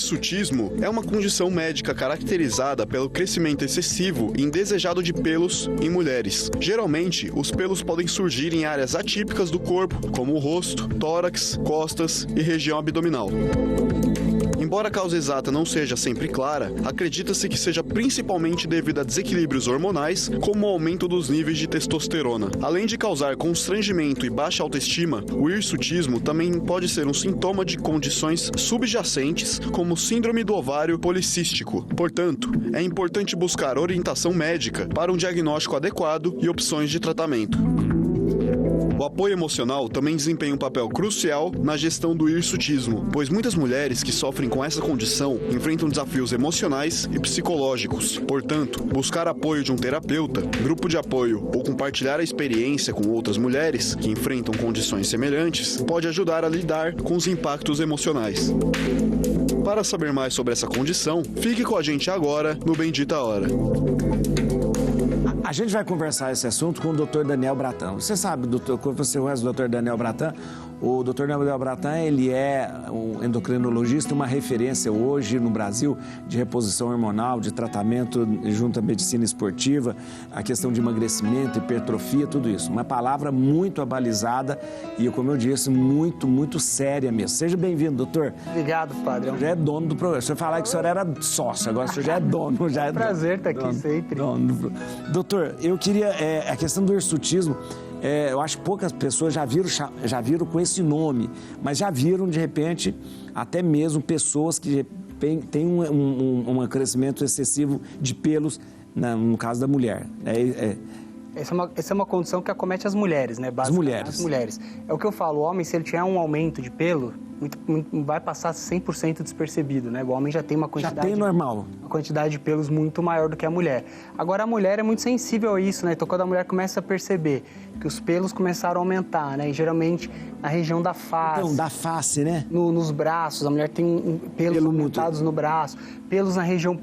hirsutismo é uma condição médica caracterizada pelo crescimento excessivo e indesejado de pelos em mulheres. Geralmente, os pelos podem surgir em áreas atípicas do corpo, como o rosto, tórax, costas e região abdominal. Embora a causa exata não seja sempre clara, acredita-se que seja principalmente devido a desequilíbrios hormonais, como o aumento dos níveis de testosterona. Além de causar constrangimento e baixa autoestima, o hirsutismo também pode ser um sintoma de condições subjacentes, como síndrome do ovário policístico. Portanto, é importante buscar orientação médica para um diagnóstico adequado e opções de tratamento. O apoio emocional também desempenha um papel crucial na gestão do hirsutismo, pois muitas mulheres que sofrem com essa condição enfrentam desafios emocionais e psicológicos. Portanto, buscar apoio de um terapeuta, grupo de apoio ou compartilhar a experiência com outras mulheres que enfrentam condições semelhantes pode ajudar a lidar com os impactos emocionais. Para saber mais sobre essa condição, fique com a gente agora no Bendita Hora. A gente vai conversar esse assunto com o Dr. Daniel Bratan. Você sabe, quando você conhece o Dr. Daniel Bratan, o Dr. Daniel Bratan, ele é um endocrinologista, uma referência hoje no Brasil de reposição hormonal, de tratamento junto à medicina esportiva, a questão de emagrecimento, hipertrofia, tudo isso. Uma palavra muito abalizada e, como eu disse, muito séria mesmo. Seja bem-vindo, doutor. Obrigado, padre. Já é dono do programa. O senhor falar que o senhor era sócio, agora o senhor já é dono. Já é prazer estar aqui sempre. Doutor, eu queria, a questão do hirsutismo, eu acho que poucas pessoas já viram com esse nome, mas já viram, de repente, até mesmo pessoas que têm um crescimento excessivo de pelos, no caso da mulher. Essa é uma condição que acomete as mulheres, né? As mulheres. É o que eu falo, o homem, se ele tiver um aumento de pelo, vai passar 100% despercebido, né? O homem já tem uma quantidade de pelos muito maior do que a mulher. Agora, a mulher é muito sensível a isso, né? Então, quando a mulher começa a perceber que os pelos começaram a aumentar, né? E geralmente na região da face. Então, da face, né? Nos braços, a mulher tem pelos aumentados no braço, pelos na região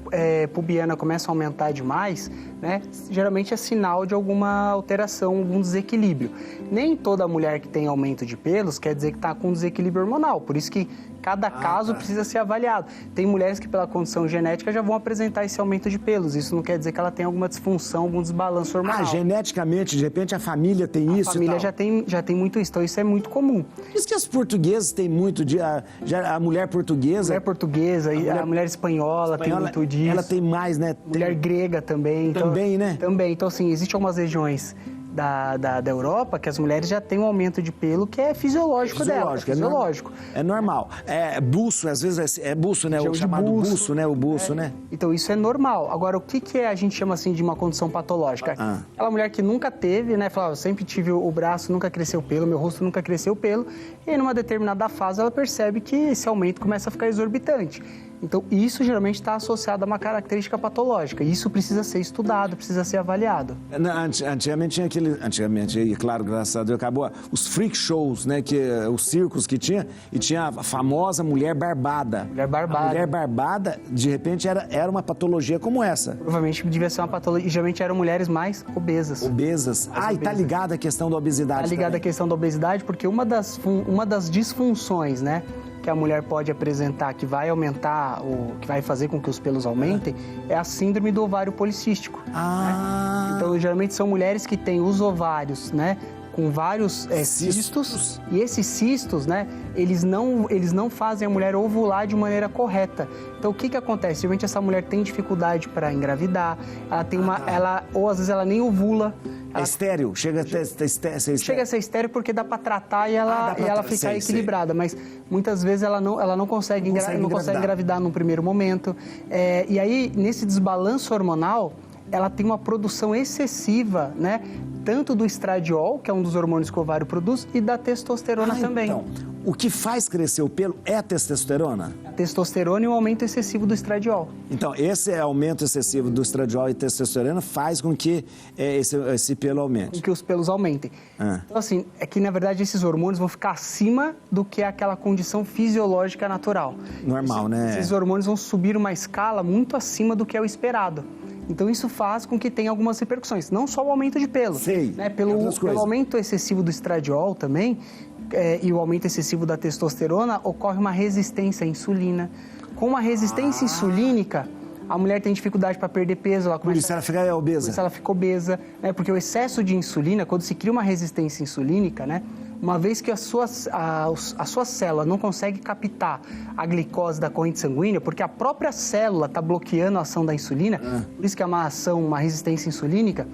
pubiana começam a aumentar demais, né? Geralmente é sinal de alguma alteração, algum desequilíbrio. Nem toda mulher que tem aumento de pelos quer dizer que está com desequilíbrio hormonal. Por isso que cada caso precisa ser avaliado. Tem mulheres que, pela condição genética, já vão apresentar esse aumento de pelos. Isso não quer dizer que ela tem alguma disfunção, algum desbalanço hormonal. Geneticamente, de repente, a família tem isso? A família já tem muito isso. Então, isso é muito comum. Diz que as portuguesas têm muito, a mulher portuguesa... A mulher espanhola tem muito disso. Ela tem mais, né? Mulher grega também. Também, né? Também. Então, assim, existem algumas regiões da Europa que as mulheres já têm um aumento de pelo que é fisiológico dela. Fisiológico. É normal. Buço, às vezes é buço, né? O chamado buço, né? O buço, né? Então, isso é normal. Agora, o que a gente chama assim de uma condição patológica? Aquela mulher que nunca teve, né? Fala, eu sempre tive o braço, nunca cresceu pelo, meu rosto nunca cresceu pelo. E numa determinada fase ela percebe que esse aumento começa a ficar exorbitante. Então, isso geralmente está associado a uma característica patológica. Isso precisa ser estudado, precisa ser avaliado. Antigamente e claro, graças a Deus, acabou os freak shows, né? Os circos que tinha, e tinha a famosa mulher barbada. A mulher barbada, de repente, era uma patologia como essa. Provavelmente devia ser uma patologia, e geralmente eram mulheres mais obesas. E tá ligada a questão da obesidade. Tá ligada a questão da obesidade, porque uma das disfunções, né, que a mulher pode apresentar, que vai aumentar, que vai fazer com que os pelos aumentem, é a síndrome do ovário policístico. Né? Então, geralmente são mulheres que têm os ovários, né, com vários cistos, e esses cistos, né, eles não fazem a mulher ovular de maneira correta. Então, o que acontece? Geralmente essa mulher tem dificuldade para engravidar, ela tem ou às vezes ela nem ovula. É estéril? Chega a ser estéril? Chega a ser estéril porque dá para tratar e ela ficar equilibrada, mas muitas vezes ela não consegue engravidar num primeiro momento. E aí, nesse desbalanço hormonal, ela tem uma produção excessiva, né? Tanto do estradiol, que é um dos hormônios que o ovário produz, e da testosterona também. Então, o que faz crescer o pelo é a testosterona? A testosterona e o aumento excessivo do estradiol. Então, esse aumento excessivo do estradiol e testosterona faz com que esse pelo aumente. Com que os pelos aumentem. Então, assim, é que, na verdade, esses hormônios vão ficar acima do que é aquela condição fisiológica natural. Normal, né? Esses hormônios vão subir uma escala muito acima do que é o esperado. Então, isso faz com que tenha algumas repercussões. Não só o aumento de pelo. Né? Pelo aumento excessivo do estradiol também, e o aumento excessivo da testosterona, ocorre uma resistência à insulina. Com uma resistência insulínica, a mulher tem dificuldade para perder peso. Ela Por isso ela fica obesa. Por isso ela fica obesa, né? Porque o excesso de insulina, quando se cria uma resistência insulínica, né? Uma vez que a sua célula não consegue captar a glicose da corrente sanguínea, porque a própria célula está bloqueando a ação da insulina, por isso que é uma resistência insulínica,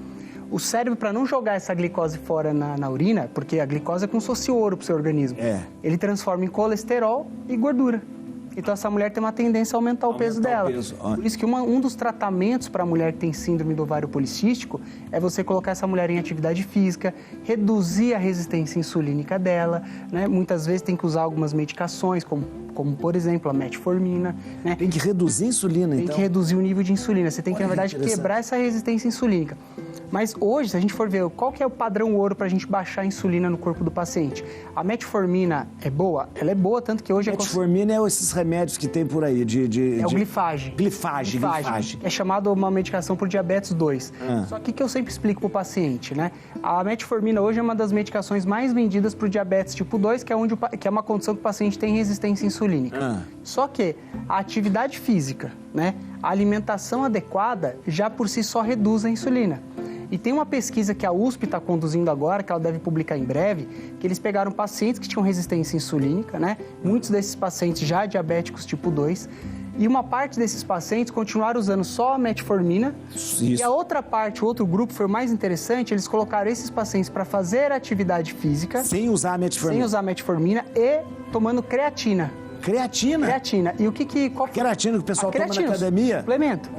o cérebro, para não jogar essa glicose fora na urina, porque a glicose é como se fosse ouro para o seu organismo, ele transforma em colesterol e gordura. Então, essa mulher tem uma tendência a aumentar o peso dela. Por isso que um dos tratamentos para a mulher que tem síndrome do ovário policístico é você colocar essa mulher em atividade física, reduzir a resistência insulínica dela, né? Muitas vezes tem que usar algumas medicações, como por exemplo, a metformina, né? Tem que reduzir a insulina, então? Tem que reduzir o nível de insulina. Você tem que, na verdade, quebrar essa resistência insulínica. Mas hoje, se a gente for ver qual que é o padrão ouro para a gente baixar a insulina no corpo do paciente, a metformina é boa? Ela é boa, tanto que hoje... Metformina é esses remédios que tem por aí É o glifage. Glifage. É chamado uma medicação por diabetes 2. Só que eu sempre explico para o paciente, né? A metformina hoje é uma das medicações mais vendidas para o diabetes tipo 2, que é uma condição que o paciente tem resistência insulínica. Só que a atividade física, né? A alimentação adequada já por si só reduz a insulina. E tem uma pesquisa que a USP está conduzindo agora, que ela deve publicar em breve, que eles pegaram pacientes que tinham resistência insulínica, né? Muitos desses pacientes já diabéticos tipo 2, e uma parte desses pacientes continuaram usando só a metformina. Isso. E a outra parte, o outro grupo foi o mais interessante, eles colocaram esses pacientes para fazer atividade física. Sem usar a metformina. Sem usar a metformina e tomando creatina. Creatina? Creatina. E o que... Creatina que o pessoal toma na academia? Suplemento.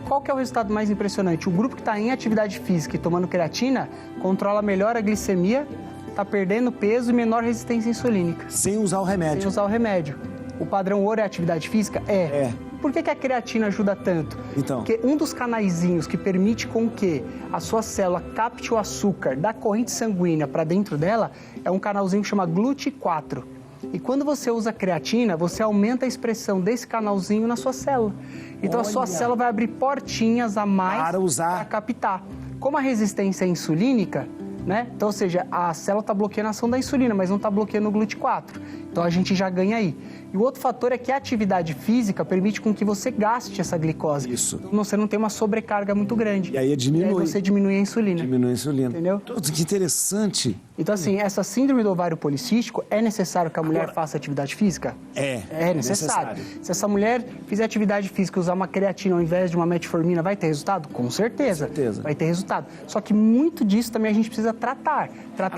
Qual que é o resultado mais impressionante? O grupo que está em atividade física e tomando creatina controla melhor a glicemia, está perdendo peso e menor resistência insulínica. Sem usar o remédio. Sem usar o remédio. O padrão ouro é atividade física? É. Por que a creatina ajuda tanto? Então. Porque um dos canaizinhos que permite com que a sua célula capte o açúcar da corrente sanguínea para dentro dela é um canalzinho que chama GLUT4. E quando você usa creatina, você aumenta a expressão desse canalzinho na sua célula. Então, a sua célula vai abrir portinhas a mais para captar. Como a resistência é insulínica, né? Então, ou seja, a célula está bloqueando a ação da insulina, mas não está bloqueando o GLUT4. Então, a gente já ganha aí. E o outro fator é que a atividade física permite com que você gaste essa glicose. Isso. Então, você não tem uma sobrecarga muito grande. E aí diminui. E aí você diminui a insulina. Diminui a insulina. Entendeu? Que interessante. Então, assim, essa síndrome do ovário policístico, é necessário que a mulher faça atividade física? É necessário. Se essa mulher fizer atividade física e usar uma creatina ao invés de uma metformina, vai ter resultado? Com certeza. Vai ter resultado. Só que muito disso também a gente precisa tratar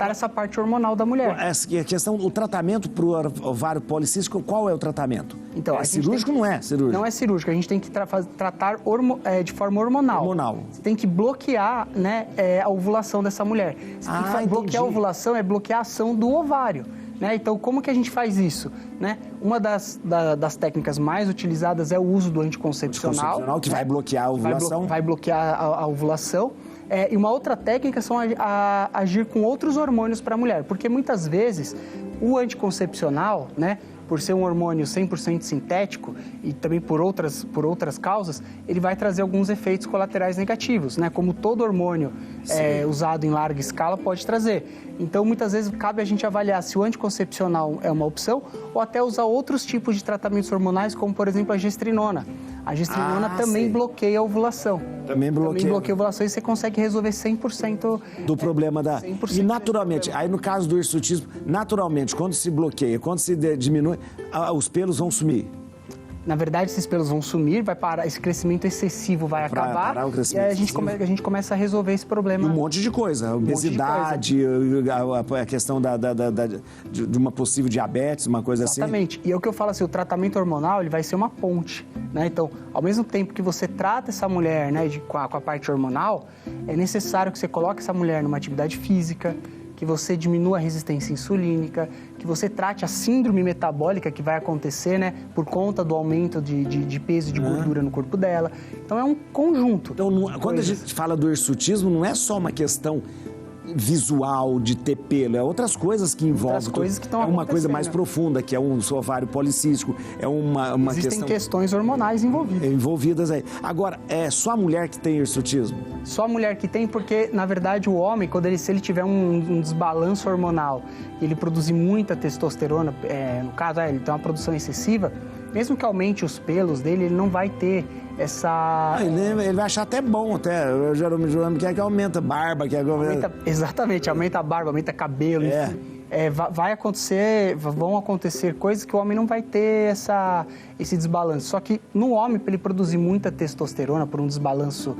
essa parte hormonal da mulher. Essa questão, o tratamento para o ovário policístico, qual é o tratamento? Então, é cirúrgico ou não é cirúrgico? Não é cirúrgico, a gente tem que tratar de forma hormonal. Você tem que bloquear, né, a ovulação dessa mulher. Você tem que bloquear a ovulação é bloquear a ação do ovário. Né? Então, como que a gente faz isso? Né? Uma das técnicas mais utilizadas é o uso do anticoncepcional. Que vai bloquear a ovulação. Vai bloquear a ovulação. E uma outra técnica são agir com outros hormônios para a mulher. Porque muitas vezes o anticoncepcional, né, por ser um hormônio 100% sintético e também por outras causas, ele vai trazer alguns efeitos colaterais negativos, né? Como todo hormônio usado em larga escala pode trazer. Então, muitas vezes, cabe a gente avaliar se o anticoncepcional é uma opção ou até usar outros tipos de tratamentos hormonais, como, por exemplo, a gestrinona. A gestrinona também bloqueia a ovulação. Também bloqueia a ovulação e você consegue resolver 100% do problema da... E naturalmente, aí no caso do hirsutismo, naturalmente, quando se bloqueia, quando se diminui, os pelos vão sumir. Na verdade, esses pelos vão sumir, vai parar, esse crescimento excessivo vai acabar e aí a gente começa a resolver esse problema. E um monte de coisa, obesidade, a questão de uma possível diabetes, uma coisa assim. Exatamente. E é o que eu falo assim, o tratamento hormonal ele vai ser uma ponte, né? Então, ao mesmo tempo que você trata essa mulher, né, com a parte hormonal, é necessário que você coloque essa mulher numa atividade física, que você diminua a resistência insulínica, que você trate a síndrome metabólica que vai acontecer, né, por conta do aumento de peso e de gordura no corpo dela. Então, é um conjunto. Então, quando a gente fala do hirsutismo, não é só uma questão visual de ter pelo, é outras coisas que envolvem. Outras coisas que estão acontecendo. É uma coisa mais profunda, que é um ovário policístico, é uma Existem questões hormonais envolvidas aí. Agora, é só a mulher que tem hirsutismo? Só a mulher que tem, porque, na verdade, o homem, se ele tiver um desbalanço hormonal e ele produzir muita testosterona, no caso, ele tem uma produção excessiva, mesmo que aumente os pelos dele, ele não vai ter essa... Ele vai achar até bom, até. Eu geralmente quer que aumenta a barba, Exatamente, aumenta a barba, aumenta cabelo, enfim. Vão acontecer coisas que o homem não vai ter esse desbalanço. Só que no homem, para ele produzir muita testosterona por um desbalanço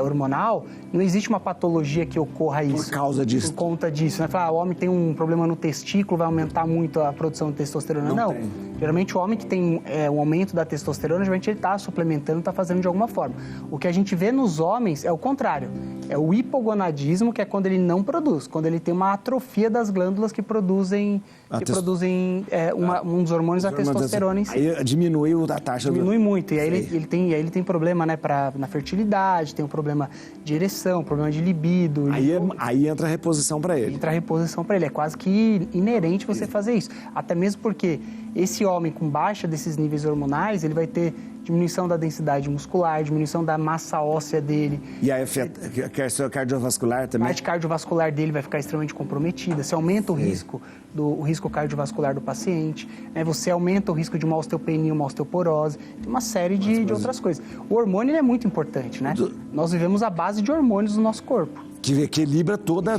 hormonal, não existe uma patologia que ocorra isso. Por causa disso. Por conta disso. Né? Falar, o homem tem um problema no testículo, vai aumentar muito a produção de testosterona. Não. Geralmente o homem que tem um aumento da testosterona, geralmente ele está suplementando, está fazendo de alguma forma. O que a gente vê nos homens é o contrário. É o hipogonadismo, que é quando ele não produz, quando ele tem uma atrofia das glândulas que produzem um dos hormônios, a testosterona em si. Aí diminui a taxa. Diminui muito. E aí ele tem problema, né, na fertilidade, tem um problema de ereção, problema de libido. Aí entra a reposição para ele. Entra a reposição para ele. É quase que inerente você fazer isso. Até mesmo porque esse homem com baixa desses níveis hormonais, ele vai ter diminuição da densidade muscular, diminuição da massa óssea dele. E aí afeta a cardiovascular também? A parte cardiovascular dele vai ficar extremamente comprometida. Você aumenta o risco cardiovascular do paciente, né? Você aumenta o risco de uma osteopenia, uma osteoporose, tem uma série de outras coisas. O hormônio é muito importante, né? Nós vivemos à base de hormônios no nosso corpo. Que equilibra tudo.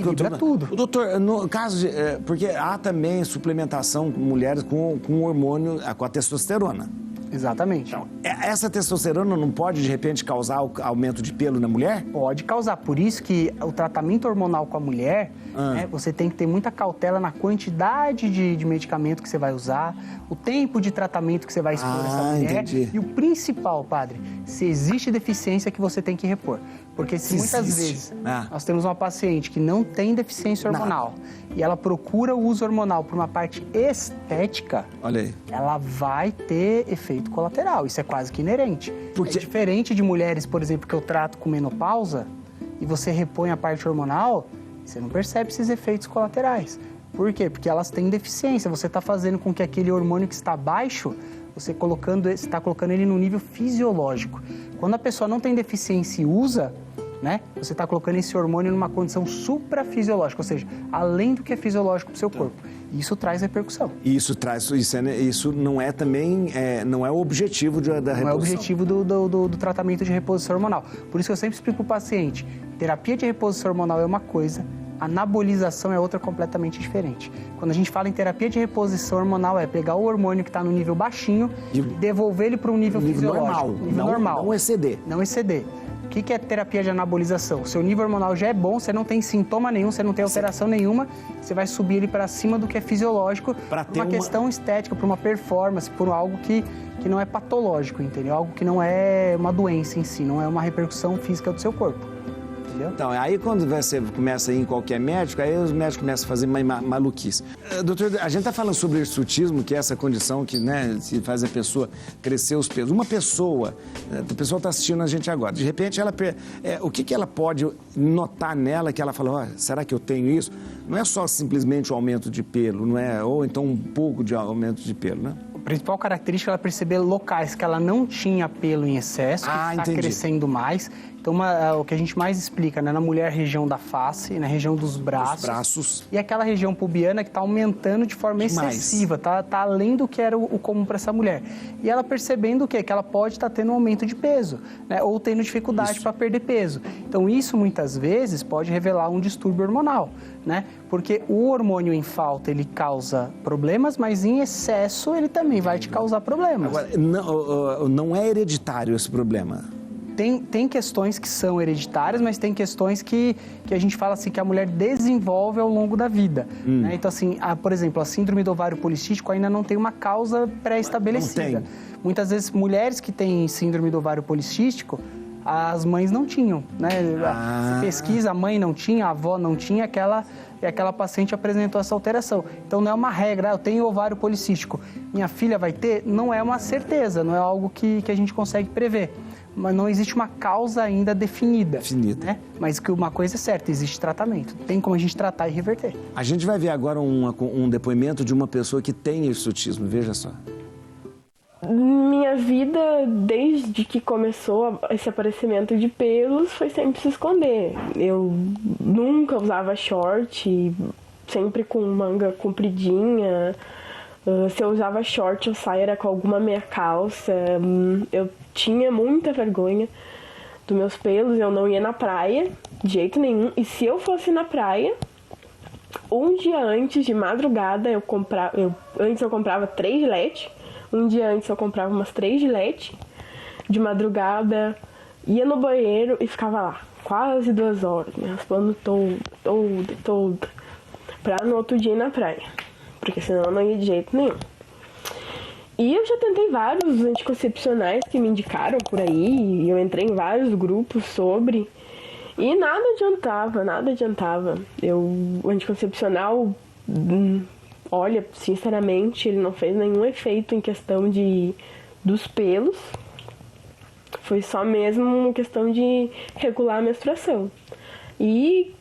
O doutor, no caso porque há também suplementação com mulheres com hormônio, com a testosterona. Exatamente. Então, essa testosterona não pode, de repente, causar aumento de pelo na mulher? Pode causar. Por isso que o tratamento hormonal com a mulher, né, você tem que ter muita cautela na quantidade de medicamento que você vai usar, o tempo de tratamento que você vai expor essa mulher. Entendi. E o principal, padre, se existe deficiência que você tem que repor. Porque se muitas vezes nós temos uma paciente que não tem deficiência hormonal e ela procura o uso hormonal por uma parte estética, olha aí, ela vai ter efeito colateral. Isso é quase que inerente. Porque... É diferente de mulheres, por exemplo, que eu trato com menopausa e você repõe a parte hormonal, você não percebe esses efeitos colaterais. Por quê? Porque elas têm deficiência. Você está fazendo com que aquele hormônio que está baixo, você está colocando ele no nível fisiológico. Quando a pessoa não tem deficiência e usa, né, você está colocando esse hormônio numa condição suprafisiológica, ou seja, além do que é fisiológico para o seu corpo. Isso traz repercussão. Isso não é também, não é o objetivo da reposição. Não é o objetivo do tratamento de reposição hormonal. Por isso que eu sempre explico para o paciente, terapia de reposição hormonal é uma coisa, anabolização é outra completamente diferente. Quando a gente fala em terapia de reposição hormonal, é pegar o hormônio que está no nível baixinho e devolver ele para um nível fisiológico. Normal. Não exceder. Não exceder. O que é terapia de anabolização? Seu nível hormonal já é bom, você não tem sintoma nenhum, você não tem alteração nenhuma, você vai subir ele para cima do que é fisiológico, por uma questão estética, por uma performance, por algo que não é patológico, entendeu? Algo que não é uma doença em si, não é uma repercussão física do seu corpo. Entendeu? Então, aí quando você começa a ir em qualquer médico, aí os médicos começam a fazer maluquice. Doutor, a gente está falando sobre hirsutismo, que é essa condição que, né, se faz a pessoa crescer os pelos. Uma pessoa, a pessoa está assistindo a gente agora, de repente o que ela pode notar nela que ela fala, será que eu tenho isso? Não é só simplesmente o aumento de pelo, não é? Ou então um pouco de aumento de pelo, né? A principal característica é ela perceber locais que ela não tinha pelo em excesso, que está crescendo mais. Então, o que a gente mais explica, né, na mulher, região da face, na região dos braços. E aquela região pubiana que está aumentando de forma excessiva, tá além do que era o comum para essa mulher. E ela percebendo o quê? Que ela pode estar tendo um aumento de peso, né, ou tendo dificuldade para perder peso. Então, isso muitas vezes pode revelar um distúrbio hormonal, né? Porque o hormônio em falta, ele causa problemas, mas em excesso ele também vai te causar problemas. Agora, não é hereditário esse problema? Tem questões que são hereditárias, mas tem questões que a gente fala assim que a mulher desenvolve ao longo da vida. Né? Então, assim, por exemplo, a síndrome do ovário policístico ainda não tem uma causa pré-estabelecida. Muitas vezes, mulheres que têm síndrome do ovário policístico, as mães não tinham, né? Se pesquisa, a mãe não tinha, a avó não tinha, aquela paciente apresentou essa alteração. Então, não é uma regra, eu tenho ovário policístico, minha filha vai ter? Não é uma certeza, não é algo que a gente consegue prever. Mas não existe uma causa ainda definida. Né? Mas que uma coisa é certa, existe tratamento. Tem como a gente tratar e reverter. A gente vai ver agora um depoimento de uma pessoa que tem hirsutismo, veja só. Minha vida, desde que começou esse aparecimento de pelos, foi sempre se esconder. Eu nunca usava short, sempre com manga compridinha, Se eu usava short ou saia era com alguma meia calça. Eu tinha muita vergonha dos meus pelos, eu não ia na praia de jeito nenhum. E se eu fosse na praia, um dia antes, de madrugada, antes eu comprava 3 Gillette. Um dia antes eu comprava umas 3 Gillette. De madrugada, ia no banheiro e ficava lá, quase 2 horas, me raspando toda, pra no outro dia ir na praia, porque senão eu não ia de jeito nenhum. E eu já tentei vários anticoncepcionais que me indicaram por aí, e eu entrei em vários grupos sobre, e nada adiantava. O anticoncepcional, olha, sinceramente, ele não fez nenhum efeito em questão dos pelos. Foi só mesmo uma questão de regular a menstruação. E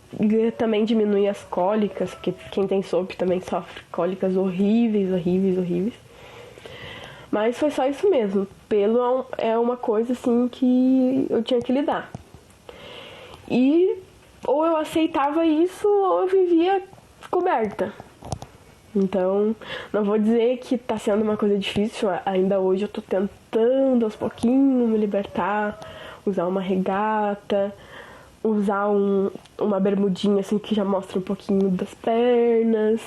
também diminuir as cólicas, porque quem tem SOP também sofre cólicas horríveis. Mas foi só isso mesmo. Pelo é uma coisa assim que eu tinha que lidar. E ou eu aceitava isso ou eu vivia coberta. Então, não vou dizer que tá sendo uma coisa difícil, ainda hoje eu tô tentando aos pouquinhos me libertar, usar uma regata, usar uma bermudinha assim que já mostra um pouquinho das pernas.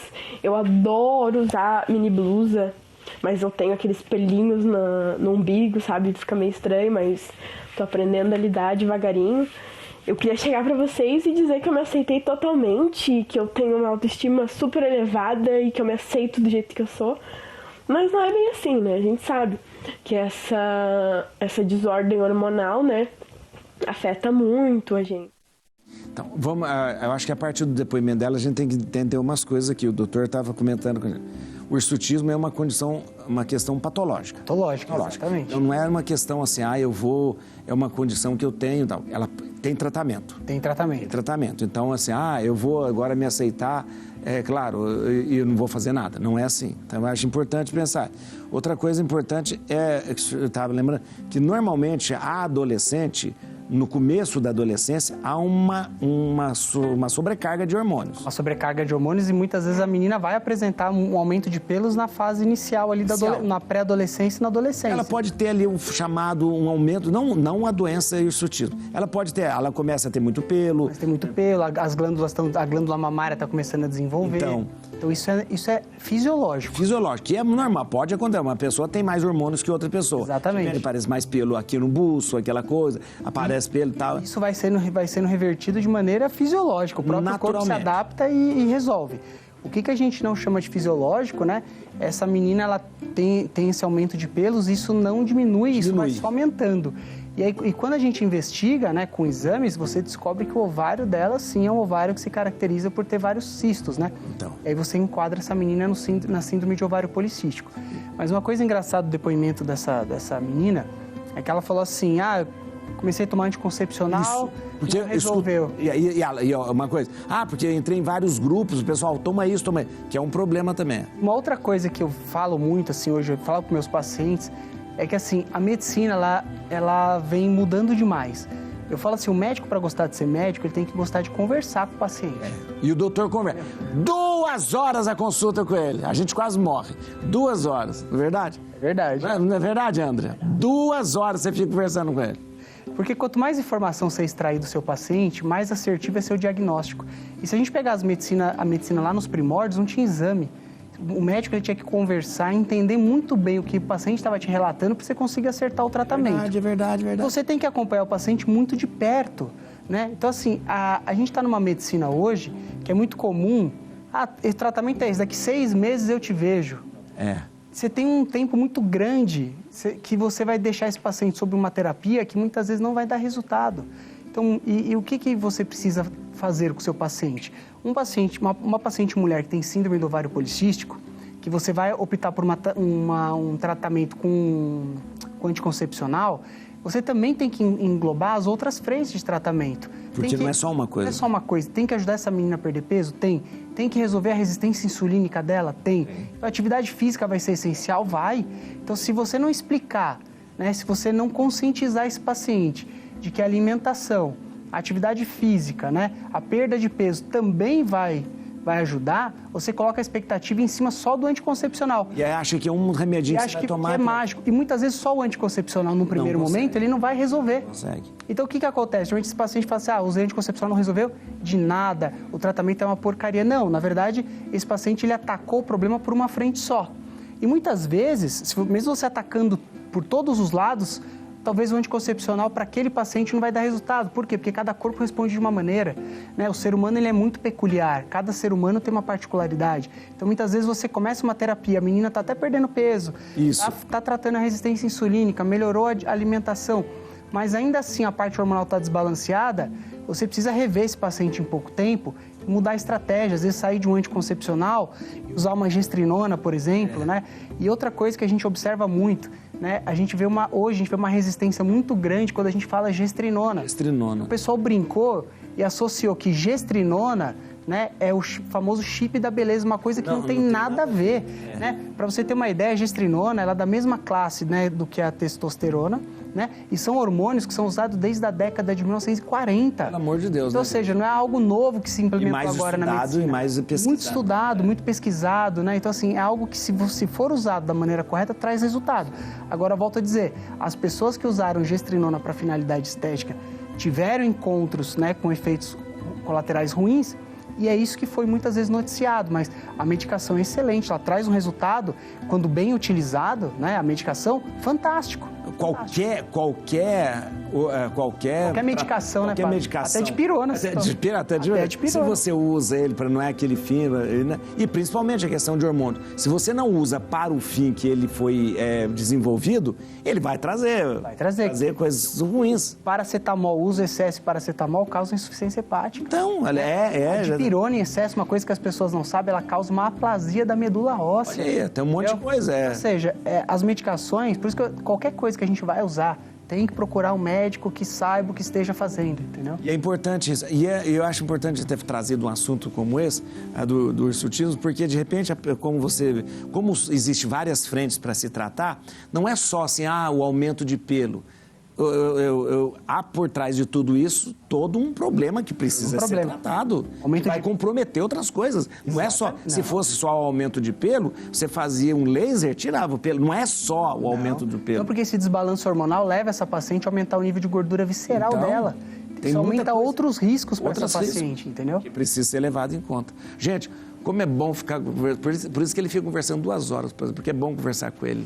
Eu adoro usar mini blusa, mas eu tenho aqueles pelinhos no umbigo, sabe? Fica meio estranho, mas tô aprendendo a lidar devagarinho. Eu queria chegar pra vocês e dizer que eu me aceitei totalmente, que eu tenho uma autoestima super elevada e que eu me aceito do jeito que eu sou. Mas não é bem assim, né? A gente sabe que essa desordem hormonal, né, afeta muito a gente. Então, eu acho que a partir do depoimento dela a gente tem que entender umas coisas aqui. O doutor estava comentando com a gente. O hirsutismo é uma questão patológica. Patológica, exatamente. Então não é uma questão assim, é uma condição que eu tenho, tal. Ela tem tratamento. Tem tratamento. Então assim, eu vou agora me aceitar, claro, e eu não vou fazer nada. Não é assim. Então eu acho importante pensar. Outra coisa importante eu estava lembrando, que normalmente a adolescente, no começo da adolescência, há uma sobrecarga de hormônios. Uma sobrecarga de hormônios e muitas vezes a menina vai apresentar um aumento de pelos na fase inicial ali na pré-adolescência e na adolescência. Ela pode ter ali um aumento, não a doença hirsutismo. Ela começa a ter muito pelo. Mas tem muito pelo, a glândula mamária está começando a desenvolver. Então isso é fisiológico. Fisiológico, que é normal, pode acontecer. Uma pessoa tem mais hormônios que outra pessoa. Exatamente. Aparece mais pelo aqui no buço, aquela coisa, aparece pelo e tal. Isso vai sendo revertido de maneira fisiológica. O próprio corpo se adapta e resolve. O que a gente não chama de fisiológico, né? Essa menina, ela tem esse aumento de pelos, isso não diminui, isso vai só aumentando. E quando a gente investiga, né, com exames, você descobre que o ovário dela, sim, é um ovário que se caracteriza por ter vários cistos, né? Então. E aí você enquadra essa menina na síndrome de ovário policístico. Mas uma coisa engraçada do depoimento dessa menina é que ela falou assim, comecei a tomar anticoncepcional e não resolveu. E uma coisa, porque eu entrei em vários grupos, o pessoal toma isso, que é um problema também. Uma outra coisa que eu falo muito, assim, hoje, eu falo com meus pacientes, é que, assim, a medicina, ela vem mudando demais. Eu falo assim, o médico, para gostar de ser médico, ele tem que gostar de conversar com o paciente. E o doutor conversa. 2 horas a consulta com ele. A gente quase morre. 2 horas, não é verdade? É verdade. Não é verdade, André? 2 horas você fica conversando com ele. Porque quanto mais informação você extrair do seu paciente, mais assertivo é seu diagnóstico. E se a gente pegar a medicina lá nos primórdios, não tinha exame. O médico ele tinha que conversar, entender muito bem o que o paciente estava te relatando para você conseguir acertar o tratamento. É verdade. Você tem que acompanhar o paciente muito de perto, né? Então, assim, a gente está numa medicina hoje que é muito comum. Esse tratamento é esse, daqui 6 meses eu te vejo. Você tem um tempo muito grande que você vai deixar esse paciente sob uma terapia que muitas vezes não vai dar resultado. Então, e o que você precisa fazer com o seu paciente? Uma paciente mulher que tem síndrome do ovário policístico, que você vai optar por um tratamento com anticoncepcional, você também tem que englobar as outras frentes de tratamento. Porque não é só uma coisa. Não é só uma coisa. Tem que ajudar essa menina a perder peso? Tem. Tem que resolver a resistência insulínica dela? Tem. A atividade física vai ser essencial? Vai. Então, se você não explicar, né, se você não conscientizar esse paciente de que a alimentação, a atividade física, né, a perda de peso também vai vai ajudar, você coloca a expectativa em cima só do anticoncepcional. E aí acha que é um remedinho que você vai tomar. Que é mágico. E muitas vezes só o anticoncepcional, no primeiro momento, ele não vai resolver. Não consegue. Então, o que acontece? Geralmente esse paciente fala assim, usei anticoncepcional, não resolveu? De nada, o tratamento é uma porcaria. Não, na verdade, esse paciente, ele atacou o problema por uma frente só. E muitas vezes, mesmo você atacando por todos os lados, talvez o anticoncepcional para aquele paciente não vai dar resultado. Por quê? Porque cada corpo responde de uma maneira, né? O ser humano, ele é muito peculiar. Cada ser humano tem uma particularidade. Então, muitas vezes você começa uma terapia, a menina está até perdendo peso, está tratando a resistência insulínica, melhorou a alimentação, mas ainda assim a parte hormonal está desbalanceada, você precisa rever esse paciente em pouco tempo, mudar a estratégia, às vezes sair de um anticoncepcional, usar uma gestrinona, por exemplo, né? E outra coisa que a gente observa muito, né? Hoje a gente vê uma resistência muito grande quando a gente fala gestrinona. Gestrinona. O pessoal brincou e associou que gestrinona, né, é o famoso chip da beleza, uma coisa que não tem nada a ver, né? Para você ter uma ideia, a gestrinona, ela é da mesma classe, né, do que a testosterona, né? E são hormônios que são usados desde a década de 1940. Pelo amor de Deus, então, né? ou seja, não é algo novo que se implementou agora na medicina. E mais pesquisado. Muito estudado, muito pesquisado, né? Então, assim, é algo que, se for usado da maneira correta, traz resultado. Agora, volto a dizer, as pessoas que usaram gestrinona para finalidade estética tiveram encontros, né, com efeitos colaterais ruins, e é isso que foi muitas vezes noticiado, mas a medicação é excelente, ela traz um resultado, quando bem utilizado, né, a medicação, fantástico. Qualquer medicação, qualquer né, medicação. Até de pirona. Até de pirona. Se você usa ele para não é aquele fim, né? E principalmente a questão de hormônio. Se você não usa para o fim que ele foi desenvolvido, ele vai trazer coisas ruins. Paracetamol, uso excesso de paracetamol causa insuficiência hepática. Então, A dipirona em excesso, uma coisa que as pessoas não sabem, ela causa uma aplasia da medula óssea. Olha aí, tem um monte de coisa. Ou seja, as medicações, por isso que qualquer coisa que a gente vai usar, tem que procurar um médico que saiba o que esteja fazendo, entendeu? E é importante isso. E eu acho importante ter trazido um assunto como esse, do hirsutismo, porque de repente, como existe várias frentes para se tratar, não é só assim, o aumento de pelo. Há por trás de tudo isso todo um problema que precisa ser tratado, que vai comprometer outras coisas. Não é só, se fosse só o aumento de pelo, você fazia um laser, tirava o pelo. Não é só o aumento do pelo. Não, porque esse desbalanço hormonal leva essa paciente a aumentar o nível de gordura visceral dela. Isso aumenta outros riscos para essa paciente, entendeu? Que precisa ser levado em conta. Gente, como é bom ficar... Por isso que ele fica conversando 2 horas, porque é bom conversar com ele.